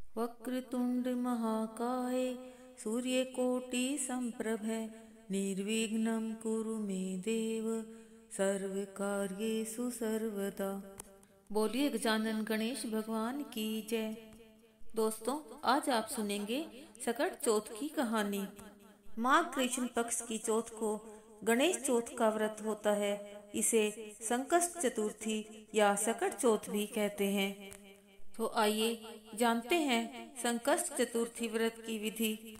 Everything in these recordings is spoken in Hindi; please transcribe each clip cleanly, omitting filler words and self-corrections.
वक्रतुंड महाकाय सूर्यकोटि संप्रभ निर्विघ्नं कुरु मे देव सर्वकार्येषु सर्वदा। बोलिए गजानन गणेश भगवान की जय। दोस्तों, आज आप सुनेंगे सकट चौथ की कहानी। माघ कृष्ण पक्ष की चौथ को गणेश चौथ का व्रत होता है। इसे संकष्ट चतुर्थी या सकट चौथ भी कहते हैं। तो आइए जानते हैं संकष्ट चतुर्थी व्रत की विधि।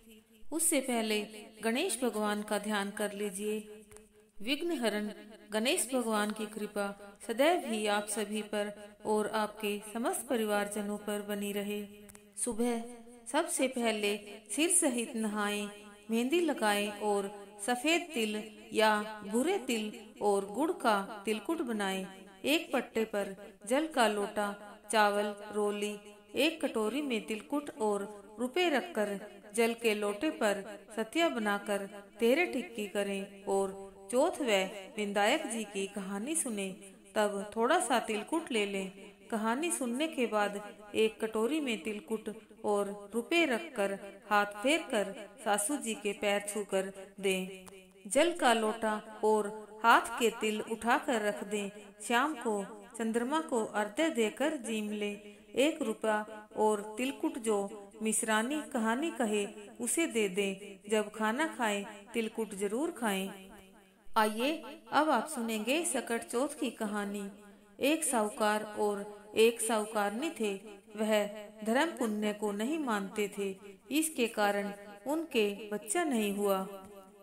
उससे पहले गणेश भगवान का ध्यान कर लीजिए। विघ्नहरण गणेश भगवान की कृपा सदैव ही आप सभी पर और आपके समस्त परिवारजनों पर बनी रहे। सुबह सबसे पहले सिर सहित नहाएं, मेहंदी लगाएं और सफेद तिल या भूरे तिल और गुड़ का तिलकुट बनाएं। एक पट्टे पर जल का लोटा, चावल, रोली, एक कटोरी में तिलकुट और रुपए रखकर जल के लोटे पर सतिया बनाकर तेरे टिक्की करें और चौथ व विनायक जी की कहानी सुने। तब थोड़ा सा तिलकुट ले लें। कहानी सुनने के बाद एक कटोरी में तिलकुट और रुपए रखकर हाथ फेर कर सासू जी के पैर छूकर दें। जल का लोटा और हाथ के तिल उठाकर रख दें। शाम को चंद्रमा को अर्घ्य देकर जीम ले। 1 रुपया और तिलकुट जो मिश्रानी कहानी कहे उसे दे दें। जब खाना खाएं तिलकुट जरूर खाएं। आइए अब आप सुनेंगे सकट चौथ की कहानी। एक साहूकार और एक साहूकारनी थे। वह धर्म पुण्य को नहीं मानते थे। इसके कारण उनके बच्चा नहीं हुआ।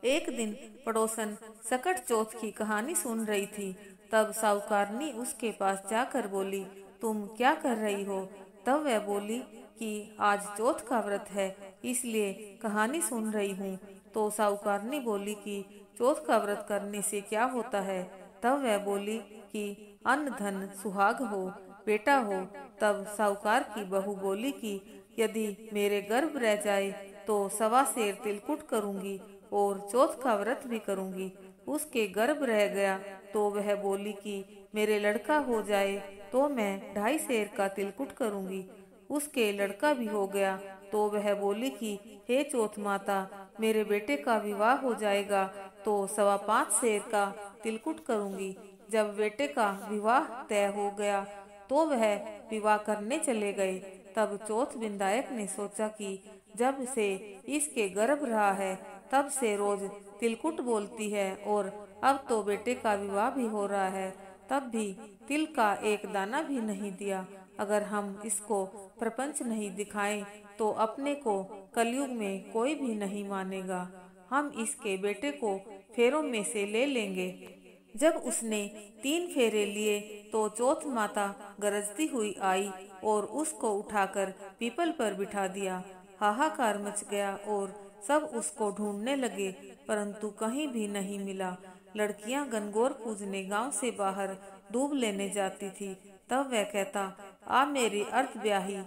एक दिन पड़ोसन सकट चौथ की कहानी सुन रही थी। तब साहूकारनी उसके पास जाकर बोली, तुम क्या कर रही हो? तब वह बोली कि आज चौथ का व्रत है, इसलिए कहानी सुन रही हूँ। तो साहूकारनी बोली कि चौथ का व्रत करने से क्या होता है? तब वह बोली कि अन्न धन सुहाग हो, बेटा हो। तब साहूकार की बहू बोली कि यदि मेरे गर्भ रह जाए तो 1.25 सेर तिलकुट करूंगी और चौथ का व्रत भी करूंगी। उसके गर्भ रह गया तो वह बोली कि मेरे लड़का हो जाए तो मैं 2.5 सेर का तिलकुट करूंगी। उसके लड़का भी हो गया तो वह बोली कि हे चौथ माता, मेरे बेटे का विवाह हो जाएगा तो 5.25 सेर का तिलकुट करूंगी। जब बेटे का विवाह तय हो गया तो वह विवाह करने चले गए। तब चौथ विनायक ने सोचा कि जब से इसके गर्भ रहा है तब से रोज तिलकुट बोलती है और अब तो बेटे का विवाह भी हो रहा है, तब भी तिल का एक दाना भी नहीं दिया। अगर हम इसको प्रपंच नहीं दिखाएं तो अपने को कलयुग में कोई भी नहीं मानेगा। हम इसके बेटे को फेरों में से ले लेंगे। जब उसने 3 फेरे लिए तो चौथ माता गरजती हुई आई और उसको उठाकर पीपल पर बिठा दिया। हाहाकार मच गया और सब उसको ढूंढने लगे, परंतु कहीं भी नहीं मिला। लड़कियां गनगौर पूजने गांव से बाहर दूब लेने जाती थी। तब वह कहता, आ मेरी अर्ध ब्याही।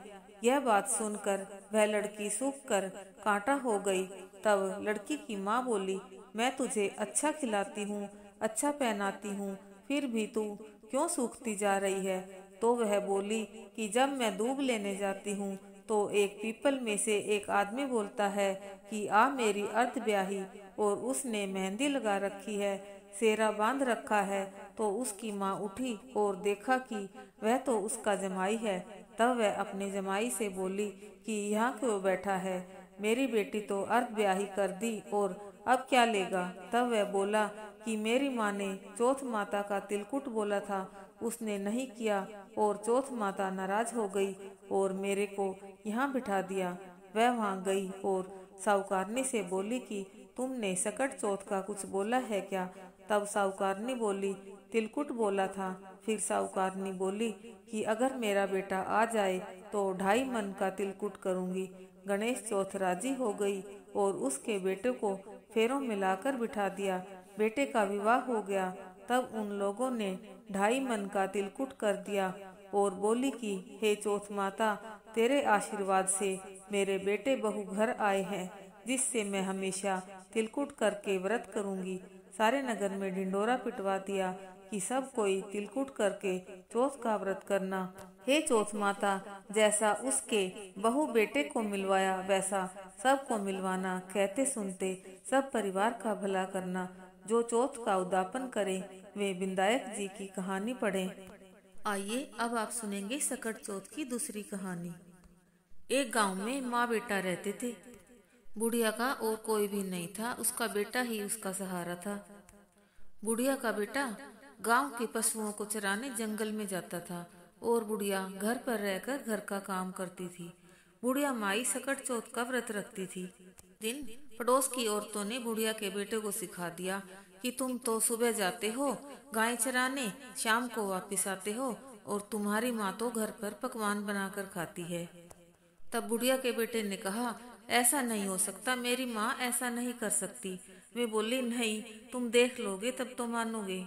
यह बात सुनकर वह लड़की सूख कर कांटा हो गई। तब लड़की की माँ बोली, मैं तुझे अच्छा खिलाती हूँ, अच्छा पहनाती हूँ, फिर भी तू क्यों सूखती जा रही है? तो वह बोली कि जब मैं दूब लेने जाती हूँ तो एक पीपल में से एक आदमी बोलता है कि आ मेरी अर्ध ब्याही, और उसने मेहंदी लगा रखी है, सेरा बांध रखा है। तो उसकी माँ उठी और देखा कि वह तो उसका जमाई है। तब वह अपने जमाई से बोली कि यहाँ क्यों बैठा है? मेरी बेटी तो अर्ध ब्याही कर दी और अब क्या लेगा? तब वह बोला कि मेरी माँ ने चौथ माता का तिलकुट बोला था, उसने नहीं किया और चौथ माता नाराज हो गई और मेरे को यहाँ बिठा दिया। वह वहाँ गई और साहूकारनी से बोली कि तुमने सकट चौथ का कुछ बोला है क्या? तब साहूकारनी बोली, तिलकुट बोला था। फिर साहूकारनी बोली कि अगर मेरा बेटा आ जाए तो 2.5 मन का तिलकुट करूंगी। गणेश चौथ राजी हो गई और उसके बेटे को फेरों में लाकर बिठा दिया। बेटे का विवाह हो गया। तब उन लोगों ने 2.5 मन का तिलकुट कर दिया और बोली कि हे चौथ माता, तेरे आशीर्वाद से मेरे बेटे बहू घर आए हैं, जिससे मैं हमेशा तिलकुट करके व्रत करूंगी। सारे नगर में ढिंडोरा पिटवा दिया कि सब कोई तिलकुट करके चौथ का व्रत करना। हे चौथ माता, जैसा उसके बहू बेटे को मिलवाया वैसा सबको मिलवाना, कहते सुनते सब परिवार का भला करना। जो चौथ का उद्यापन करे वे विनायक जी की कहानी पढ़ें। आइए अब आप सुनेंगे सकट चौथ की दूसरी कहानी। एक गांव में माँ बेटा रहते थे। बुढ़िया का और कोई भी नहीं था, उसका बेटा ही उसका सहारा था। बुढ़िया का बेटा गांव के पशुओं को चराने जंगल में जाता था और बुढ़िया घर पर रहकर घर का काम करती थी। बुढ़िया माई सकट चौथ का व्रत रखती थी। दिन पड़ोस की औरतों ने बुढ़िया के बेटे को सिखा दिया कि तुम तो सुबह जाते हो गाय चराने, शाम को वापस आते हो और तुम्हारी माँ तो घर पर पकवान बनाकर खाती है। तब बुढ़िया के बेटे ने कहा, ऐसा नहीं हो सकता, मेरी माँ ऐसा नहीं कर सकती। वे बोली, नहीं, तुम देख लोगे तब तो मानोगे।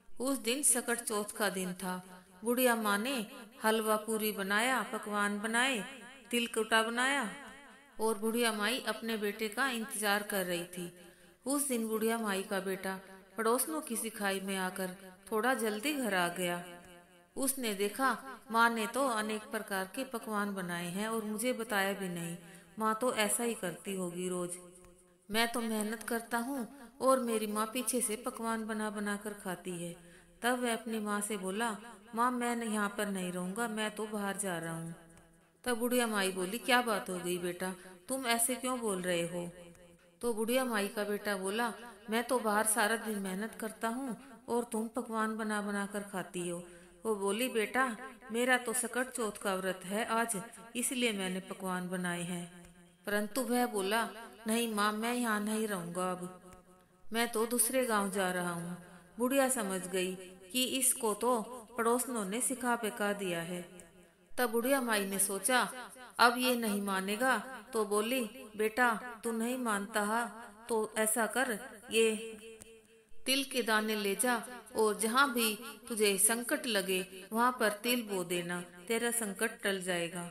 उस दिन सकट चौथ का दिन था। बुढ़िया माँ ने हलवा पूरी बनाया, पकवान बनाए, तिलकुटा बनाया और बुढ़िया माई अपने बेटे का इंतजार कर रही थी। उस दिन बुढ़िया माई का बेटा पड़ोसनों की सिखाई में आकर थोड़ा जल्दी घर आ गया। उसने देखा माँ ने तो अनेक प्रकार के पकवान बनाए हैं और मुझे बताया भी नहीं। माँ तो ऐसा ही करती होगी रोज। मैं तो मेहनत करता हूँ और मेरी माँ पीछे से पकवान बना बना कर खाती है। तब वह अपनी माँ से बोला, माँ मैं यहाँ पर नहीं रहूंगा, मैं तो बाहर जा रहा हूँ। तब बुढ़िया माई बोली, क्या बात हो गई बेटा, तुम ऐसे क्यों बोल रहे हो? तो बुढ़िया माई का बेटा बोला, मैं तो बाहर सारा दिन मेहनत करता हूँ और तुम पकवान बना बना कर खाती हो। वो बोली, बेटा मेरा तो सकट चौथ का व्रत है आज, इसलिए मैंने पकवान बनाए हैं। परंतु वह बोला, नहीं माँ, मैं यहाँ नहीं रहूंगा, अब मैं तो दूसरे गांव जा रहा हूँ। बुढ़िया समझ गई कि इसको तो पड़ोसनों ने सिखा पेका दिया है। तब बुढ़िया माई ने सोचा अब ये नहीं मानेगा, तो बोली, बेटा तू नहीं मानता है तो ऐसा कर, ये तिल के दाने ले जा और जहाँ भी तुझे संकट लगे वहाँ पर तिल बो देना, तेरा संकट टल जाएगा।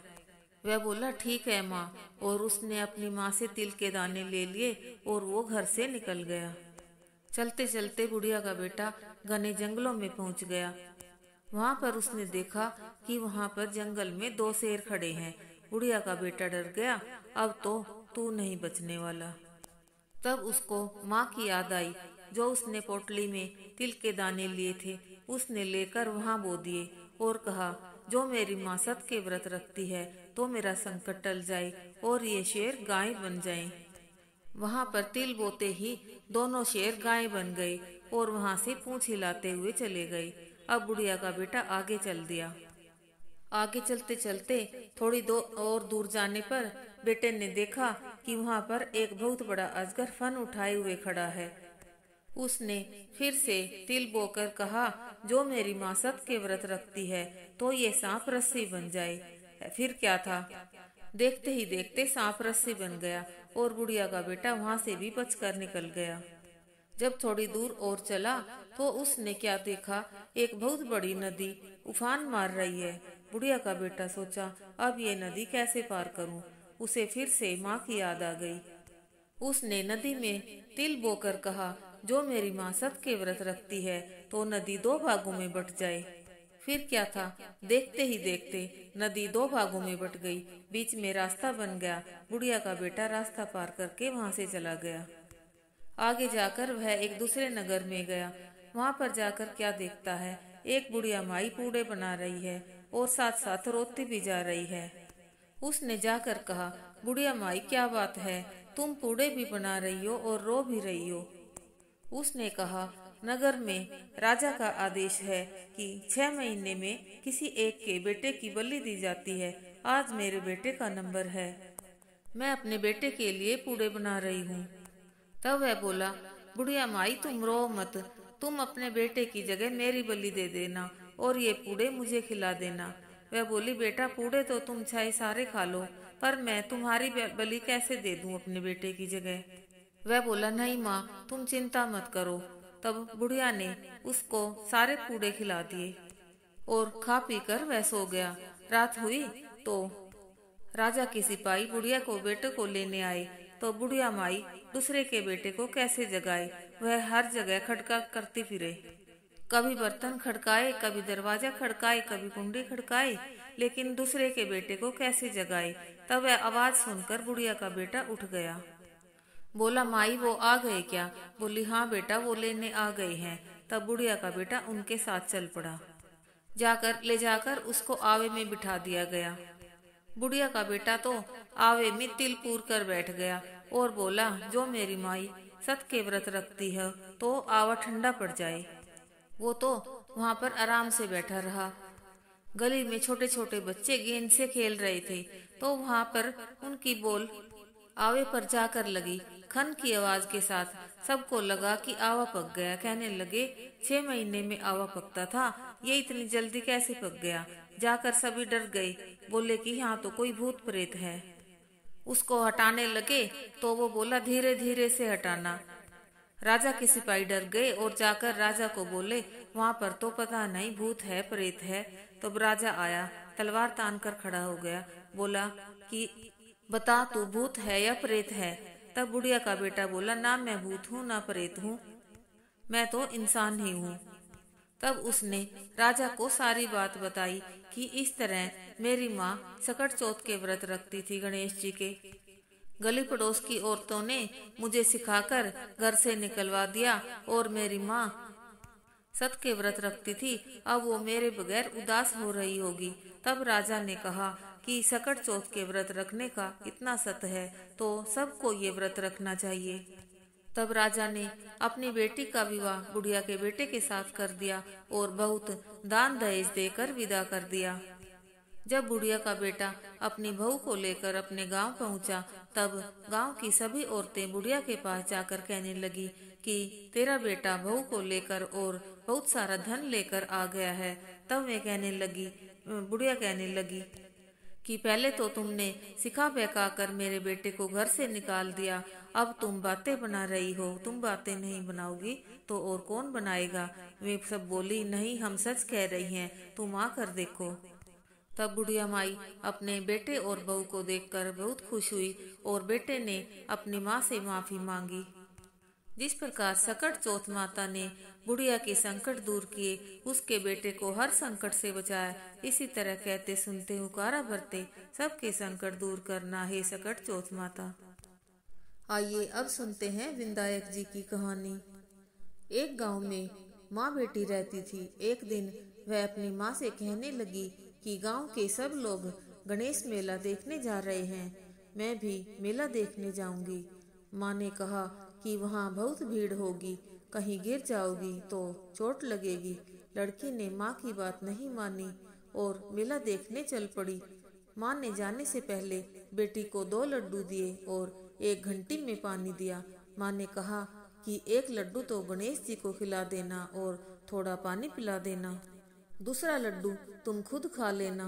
वह बोला, ठीक है माँ, और उसने अपनी माँ से तिल के दाने ले लिए और वो घर से निकल गया। चलते चलते बुढ़िया का बेटा घने जंगलों में पहुँच गया। वहाँ पर उसने देखा कि वहाँ पर जंगल में 2 शेर खड़े हैं। बुढ़िया का बेटा डर गया, अब तो तू नहीं बचने वाला। तब उसको माँ की याद आई, जो उसने पोटली में तिल के दाने लिए थे, उसने लेकर वहाँ बो दिए और कहा, जो मेरी माँ सत के व्रत रखती है तो मेरा संकट टल जाए और ये शेर गाय बन जाए। वहाँ पर तिल बोते ही दोनों शेर गाय बन गए और वहाँ से पूंछ हिलाते हुए चले गए। अब बुढ़िया का बेटा आगे चल दिया। आगे चलते चलते थोड़ी और दूर जाने पर बेटे ने देखा कि वहाँ पर एक बहुत बड़ा अजगर फन उठाए हुए खड़ा है। उसने फिर से तिल बोकर कहा, जो मेरी माँ सत के व्रत रखती है तो ये सांप रस्सी बन जाए। फिर क्या था, देखते ही देखते सांप रस्सी बन गया और बुढ़िया का बेटा वहाँ से भी बचकर निकल गया। जब थोड़ी दूर और चला तो उसने क्या देखा, एक बहुत बड़ी नदी उफान मार रही है। बुढ़िया का बेटा सोचा, अब ये नदी कैसे पार करूं? उसे फिर से माँ की याद आ गई। उसने नदी में तिल बोकर कहा, जो मेरी माँ सत के व्रत रखती है तो नदी 2 भागों में बट जाए। फिर क्या था, देखते ही देखते नदी 2 भागों में बट गई, बीच में रास्ता बन गया। बुढ़िया का बेटा रास्ता पार करके वहाँ से चला गया। आगे जाकर वह एक दूसरे नगर में गया। वहाँ पर जाकर क्या देखता है, एक बुढ़िया माई पूड़े बना रही है और साथ साथ रोती भी जा रही है। उसने जाकर कहा, बुढ़िया माई क्या बात है, तुम पूड़े भी बना रही हो और रो भी रही हो? उसने कहा, नगर में राजा का आदेश है कि 6 महीने में किसी एक के बेटे की बलि दी जाती है। आज मेरे बेटे का नंबर है, मैं अपने बेटे के लिए पूड़े बना रही हूँ। तब वह बोला, बुढ़िया माई तुम रो मत, तुम अपने बेटे की जगह मेरी बलि दे देना और ये पूड़े मुझे खिला देना। वह बोली, बेटा पूड़े तो तुम 6 सारे खा लो, पर मैं तुम्हारी बलि कैसे दे दूं अपने बेटे की जगह? वह बोला, नहीं माँ, तुम चिंता मत करो। तब बुढ़िया ने उसको सारे पूड़े खिला दिए और खा पी कर वह सो गया। रात हुई तो राजा के सिपाही बुढ़िया को बेटे को लेने आए, तो बुढ़िया माई दूसरे के बेटे को कैसे जगाए, वह हर जगह खटका करती फिरे। कभी बर्तन खड़काए, कभी दरवाजा खड़काए, कभी कुंडी खड़काए, लेकिन दूसरे के बेटे को कैसे जगाए। तब वह आवाज सुनकर बुढ़िया का बेटा उठ गया। बोला, माई वो आ गए क्या? बोली, हाँ बेटा वो लेने आ गए हैं। तब बुढ़िया का बेटा उनके साथ चल पड़ा। ले जाकर उसको आवे में बिठा दिया गया। बुढ़िया का बेटा तो आवे में तिल पूर कर बैठ गया और बोला, जो मेरी माई सत के व्रत रखती है तो आवा ठंडा पड़ जाए। वो तो वहां पर आराम से बैठा रहा। गली में छोटे छोटे बच्चे गेंद से खेल रहे थे तो वहां पर उनकी बोल आवे पर जाकर लगी। खन की आवाज के साथ सबको लगा कि आवा पक गया। कहने लगे, 6 महीने में आवा पकता था, ये इतनी जल्दी कैसे पक गया? जाकर सभी डर गए। बोले कि यहाँ तो कोई भूत प्रेत है। उसको हटाने लगे तो वो बोला, धीरे धीरे से हटाना। राजा के सिपाही डर गए और जाकर राजा को बोले, वहाँ पर तो पता नहीं भूत है प्रेत है। तब राजा आया, तलवार तान कर खड़ा हो गया। बोला कि बता तू भूत है या प्रेत है? तब बुढ़िया का बेटा बोला, ना मैं भूत हूँ ना प्रेत हूँ, मैं तो इंसान ही हूँ। तब उसने राजा को सारी बात बताई कि इस तरह मेरी माँ सकट चौथ के व्रत रखती थी गणेश जी के। गली पड़ोस की औरतों ने मुझे सिखाकर घर से निकलवा दिया और मेरी माँ सत के व्रत रखती थी, अब वो मेरे बगैर उदास हो रही होगी। तब राजा ने कहा कि सकट चौथ के व्रत रखने का इतना सत है तो सबको ये व्रत रखना चाहिए। तब राजा ने अपनी बेटी का विवाह बुढ़िया के बेटे के साथ कर दिया और बहुत दान दहेज देकर विदा कर दिया। जब बुढ़िया का बेटा अपनी बहू को लेकर अपने गांव पहुंचा, तब गांव की सभी औरतें बुढ़िया के पास जाकर कहने लगी कि तेरा बेटा बहू को लेकर और बहुत सारा धन लेकर आ गया है। तब बुढ़िया कहने लगी कि पहले तो तुमने सिखा बहका कर मेरे बेटे को घर से निकाल दिया, अब तुम बातें बना रही हो। तुम बातें नहीं बनाओगी तो और कौन बनाएगा? वे सब बोली, नहीं हम सच कह रही हैं, तुम आकर देखो। तब बुढ़िया माई अपने बेटे और बहू को देखकर बहुत खुश हुई और बेटे ने अपनी माँ से माफी मांगी। जिस प्रकार सकट चौथ माता ने बुढ़िया के संकट दूर किए, उसके बेटे को हर संकट से बचाया, इसी तरह कहते सुनते हुकारा भरते सबके संकट दूर करना है सकट चौथ माता। आइए अब सुनते हैं विंदायक जी की कहानी। एक गांव में माँ बेटी रहती थी। एक दिन वह अपनी माँ से कहने लगी कि गांव के सब लोग गणेश मेला देखने जा रहे हैं, मैं भी मेला देखने जाऊंगी। माँ ने कहा कि वहाँ बहुत भीड़ होगी, कहीं गिर जाओगी तो चोट लगेगी। लड़की ने माँ की बात नहीं मानी और मेला देखने चल पड़ी। माँ ने जाने से पहले बेटी को 2 लड्डू दिए और 1 घंटी में पानी दिया। माँ ने कहा कि 1 लड्डू तो गणेश जी को खिला देना और थोड़ा पानी पिला देना, दूसरा लड्डू तुम खुद खा लेना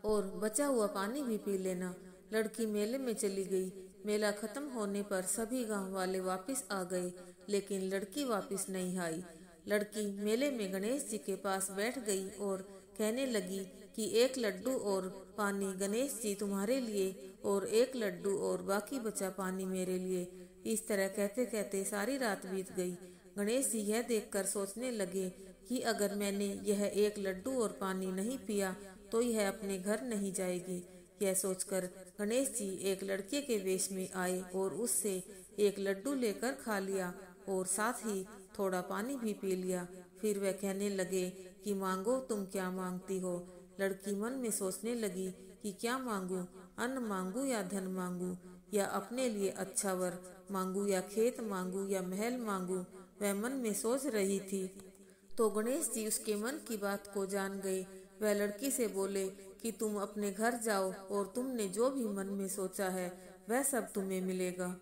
और बचा हुआ पानी भी पी लेना। लड़की मेले में चली गई। मेला खत्म होने पर सभी गांव वाले वापस आ गए, लेकिन लड़की वापस नहीं आई। लड़की मेले में गणेश जी के पास बैठ गई और कहने लगी कि 1 लड्डू और पानी गणेश जी तुम्हारे लिए और 1 लड्डू और बाकी बचा पानी मेरे लिए। इस तरह कहते कहते सारी रात बीत गई। गणेश जी यह देखकर सोचने लगे कि अगर मैंने यह 1 लड्डू और पानी नहीं पिया तो यह अपने घर नहीं जाएगी। यह सोचकर गणेश जी एक लड़के के वेश में आए और उससे 1 लड्डू लेकर खा लिया और साथ ही थोड़ा पानी भी पी लिया। फिर वह कहने लगे कि मांगो, तुम क्या मांगती हो? लड़की मन में सोचने लगी कि क्या मांगू, अन्न मांगू या धन मांगू, या अपने लिए अच्छा वर मांगू, या खेत मांगू, या महल मांगू। वह मन में सोच रही थी तो गणेश जी उसके मन की बात को जान गए। वह लड़की से बोले कि तुम अपने घर जाओ और तुमने जो भी मन में सोचा है वह सब तुम्हें मिलेगा।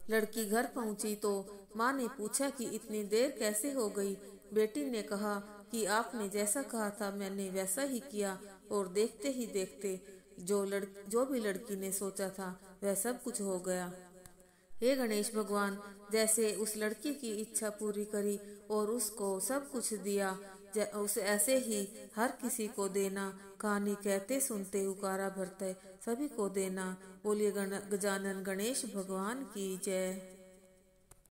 लड़की घर पहुंची तो माँ ने पूछा कि इतनी देर कैसे हो गई? बेटी ने कहा कि आपने जैसा कहा था मैंने वैसा ही किया और देखते ही देखते जो भी लड़की ने सोचा था वह सब कुछ हो गया। हे गणेश भगवान, जैसे उस लड़की की इच्छा पूरी करी और उसको सब कुछ दिया, उसे ऐसे ही हर किसी को देना। कहानी कहते सुनते हुकारा भरते सभी को देना। बोलिए गजानन गणेश भगवान की जय।